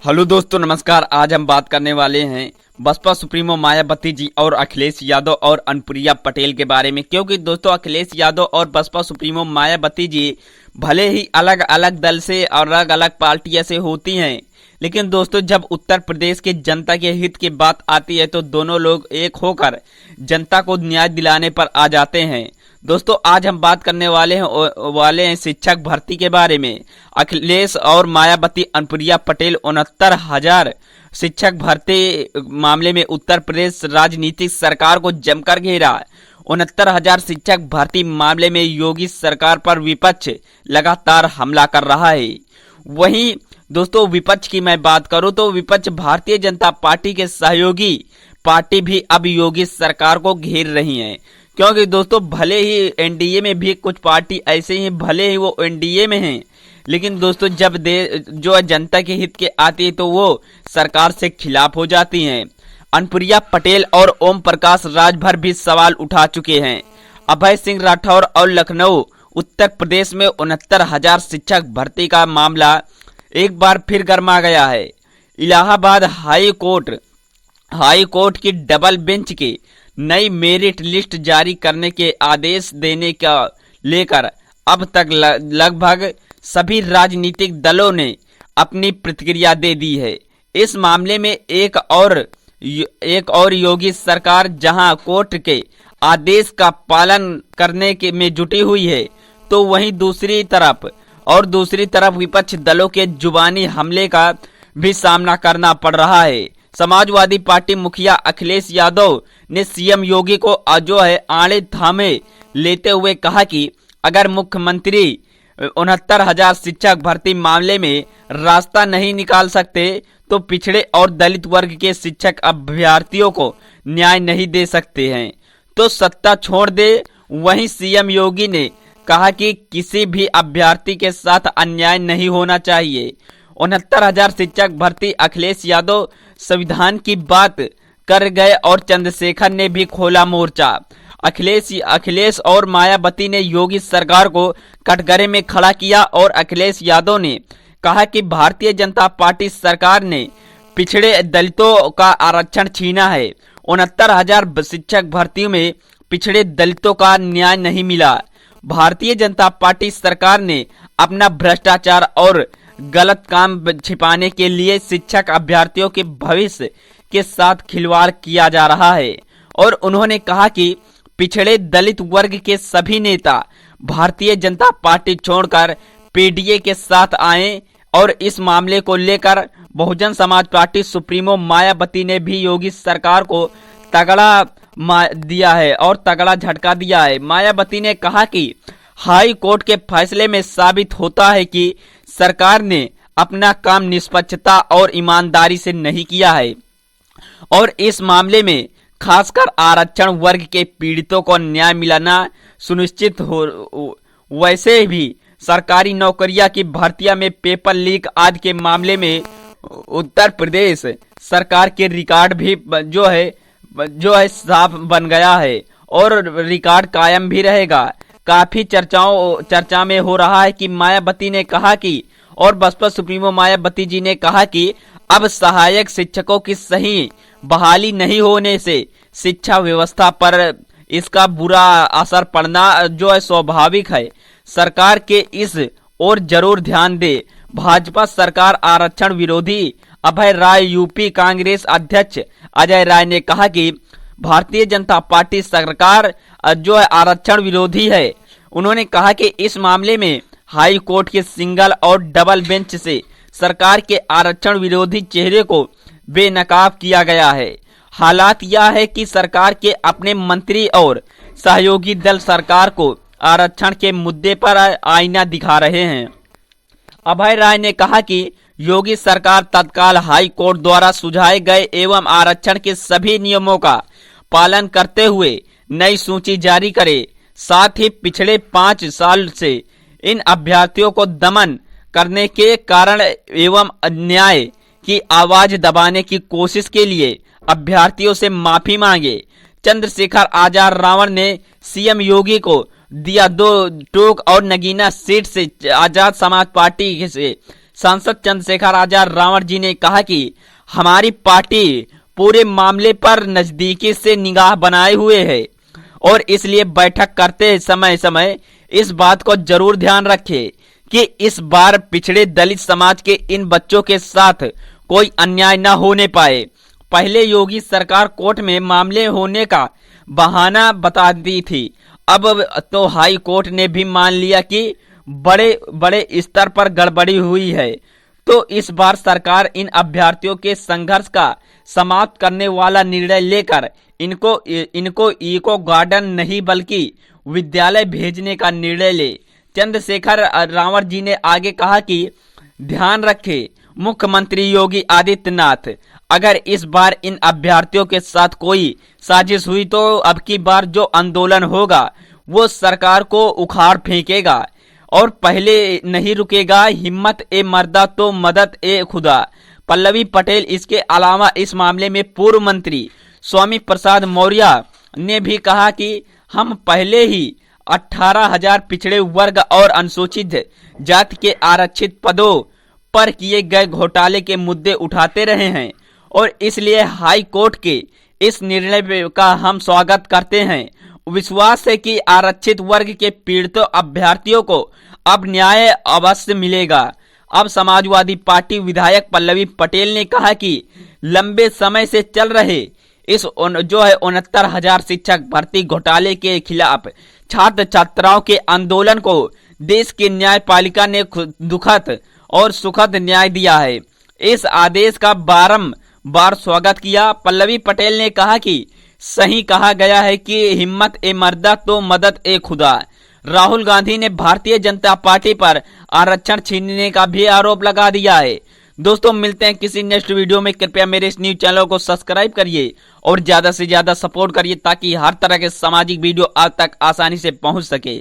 Hello दोस्तों, नमस्कार। आज हम बात करने वाले हैं बसपा सुप्रीमो मायावती जी और अखिलेश यादव और अनुप्रिया पटेल के बारे में। क्योंकि दोस्तों अखिलेश यादव और बसपा सुप्रीमो मायावती जी भले ही अलग अलग दल से और अलग अलग पार्टियां से होती हैं, लेकिन दोस्तों जब उत्तर प्रदेश के जनता के हित की बात आती है तो दोनों लोग एक होकर जनता को न्याय दिलाने पर आ जाते हैं। दोस्तों आज हम बात करने वाले हैं शिक्षक भर्ती के बारे में। अखिलेश और मायावती अनुप्रिया पटेल 69,000 शिक्षक भर्ती मामले में उत्तर प्रदेश राजनीतिक सरकार को जमकर घेरा। 69,000 शिक्षक भर्ती मामले में योगी सरकार पर विपक्ष लगातार हमला कर रहा है। वहीं दोस्तों विपक्ष की मैं बात करूं तो विपक्ष भारतीय जनता पार्टी के सहयोगी पार्टी भी अब योगी सरकार को घेर रही हैं। क्योंकि दोस्तों भले ही एनडीए में भी कुछ पार्टी ऐसे ही, भले ही वो एनडीए में हैं, लेकिन दोस्तों जब जो जनता के हित के आती है तो वो सरकार से खिलाफ हो जाती हैं। अनुप्रिया पटेल और ओम प्रकाश राजभर भी सवाल उठा चुके हैं। अभय सिंह राठौर और लखनऊ उत्तर प्रदेश में 69,000 शिक्षक भर्ती का मामला एक बार फिर गर्मा गया है। इलाहाबाद हाई कोर्ट की डबल बेंच के नई मेरिट लिस्ट जारी करने के आदेश देने का लेकर अब तक लगभग सभी राजनीतिक दलों ने अपनी प्रतिक्रिया दे दी है। इस मामले में एक और योगी सरकार जहां कोर्ट के आदेश का पालन करने में जुटी हुई है, तो वहीं दूसरी तरफ विपक्ष दलों के जुबानी हमले का भी सामना करना पड़ रहा है। समाजवादी पार्टी मुखिया अखिलेश यादव ने सीएम योगी को आड़े थामे लेते हुए कहा कि अगर मुख्यमंत्री 69,000 शिक्षक भर्ती मामले में रास्ता नहीं निकाल सकते तो पिछड़े और दलित वर्ग के शिक्षक अभ्यर्थियों को न्याय नहीं दे सकते हैं तो सत्ता छोड़ दे। वहीं सीएम योगी ने कहा कि किसी भी अभ्यर्थी के साथ अन्याय नहीं होना चाहिए। 69,000 शिक्षक भर्ती अखिलेश यादव संविधान की बात कर गए और चंद्रशेखर ने भी खोला मोर्चा। अखिलेश और मायावती ने योगी सरकार को कटघरे में खड़ा किया और अखिलेश यादव ने कहा कि भारतीय जनता पार्टी सरकार ने पिछड़े दलितों का आरक्षण छीना है। 69,000 शिक्षक भर्तियों में पिछड़े दलितों का न्याय नहीं मिला। भारतीय जनता पार्टी सरकार ने अपना भ्रष्टाचार और गलत काम छिपाने के लिए शिक्षक अभ्यर्थियों के भविष्य के साथ खिलवाड़ किया जा रहा है। और उन्होंने कहा कि पिछड़े दलित वर्ग के सभी नेता भारतीय जनता पार्टी छोड़कर पीडीए के साथ आए। और इस मामले को लेकर बहुजन समाज पार्टी सुप्रीमो मायावती ने भी योगी सरकार को तगड़ा झटका दिया है। मायावती ने कहा कि हाई कोर्ट के फैसले में साबित होता है कि सरकार ने अपना काम निष्पक्षता और ईमानदारी से नहीं किया है और इस मामले में खासकर आरक्षण वर्ग के पीड़ितों को न्याय मिलना सुनिश्चित हो। वैसे भी सरकारी नौकरियां की भर्तियां में पेपर लीक आदि के मामले में उत्तर प्रदेश सरकार के रिकॉर्ड भी जो है साफ बन गया है और रिकॉर्ड कायम भी रहेगा। काफी चर्चा में हो रहा है कि मायावती ने कहा कि और बसपा सुप्रीमो मायावती जी ने कहा कि अब सहायक शिक्षकों की सही बहाली नहीं होने से शिक्षा व्यवस्था पर इसका बुरा असर पड़ना स्वाभाविक है। सरकार के इस और जरूर ध्यान दे। भाजपा सरकार आरक्षण विरोधी। अभय राय यूपी कांग्रेस अध्यक्ष अजय राय ने कहा कि भारतीय जनता पार्टी सरकार आरक्षण विरोधी है। उन्होंने कहा कि इस मामले में हाई कोर्ट के सिंगल और डबल बेंच से सरकार के आरक्षण विरोधी चेहरे को बेनकाब किया गया है। हालात यह है कि सरकार के अपने मंत्री और सहयोगी दल सरकार को आरक्षण के मुद्दे पर आईना दिखा रहे हैं। अभय राय ने कहा कि योगी सरकार तत्काल हाई कोर्ट द्वारा सुझाए गए एवं आरक्षण के सभी नियमों का पालन करते हुए नई सूची जारी करे। साथ ही पिछले 5 साल से इन अभ्यर्थियों को दमन करने के कारण एवं अन्याय की आवाज दबाने की कोशिश के लिए अभ्यर्थियों से माफी मांगे। चंद्रशेखर आजाद रावण ने सीएम योगी को दिया 2 टोक और नगीना सीट से आजाद समाज पार्टी से सांसद चंद्रशेखर आजाद रावण जी ने कहा कि हमारी पार्टी पूरे मामले पर नजदीकी से निगाह बनाए हुए है और इसलिए बैठक करते समय इस बात को जरूर ध्यान रखे कि इस बार पिछड़े दलित समाज के इन बच्चों के साथ कोई अन्याय न होने पाए। पहले योगी सरकार कोर्ट में मामले होने का बहाना बताती थी, अब तो हाई कोर्ट ने भी मान लिया कि बड़े स्तर पर गड़बड़ी हुई है। तो इस बार सरकार इन अभ्यर्थियों के संघर्ष का समाप्त करने वाला निर्णय लेकर इनको इको गार्डन नहीं बल्कि विद्यालय भेजने का निर्णय ले। चंद्रशेखर रावण जी ने आगे कहा कि ध्यान रखें मुख्यमंत्री योगी आदित्यनाथ, अगर इस बार इन अभ्यर्थियों के साथ कोई साजिश हुई तो अब की बार जो आंदोलन होगा वो सरकार को उखाड़ फेंकेगा और पहले नहीं रुकेगा। हिम्मत ए मर्दा तो मदद ए खुदा। पल्लवी पटेल, इसके अलावा इस मामले में पूर्व मंत्री स्वामी प्रसाद मौर्य ने भी कहा कि हम पहले ही 18,000 पिछड़े वर्ग और अनुसूचित जाति के आरक्षित पदों पर किए गए घोटाले के मुद्दे उठाते रहे हैं और इसलिए हाई कोर्ट के इस निर्णय का हम स्वागत करते हैं। विश्वास है कि आरक्षित वर्ग के पीड़ित अभ्यर्थियों को अब न्याय अवश्य मिलेगा। अब समाजवादी पार्टी विधायक पल्लवी पटेल ने कहा कि लंबे समय से चल रहे इस 69,000 शिक्षक भर्ती घोटाले के खिलाफ छात्र छात्राओं के आंदोलन को देश की न्यायपालिका ने दुखद और सुखद न्याय दिया है। इस आदेश का बारंबार स्वागत किया। पल्लवी पटेल ने कहा कि सही कहा गया है कि हिम्मत ए मर्दा तो मदद ए खुदा। राहुल गांधी ने भारतीय जनता पार्टी पर आरक्षण छीनने का भी आरोप लगा दिया है। दोस्तों, मिलते हैं किसी नेक्स्ट वीडियो में। कृपया मेरे इस न्यूज चैनल को सब्सक्राइब करिए और ज्यादा से ज्यादा सपोर्ट करिए ताकि हर तरह के सामाजिक वीडियो आप तक आसानी से पहुंच सके।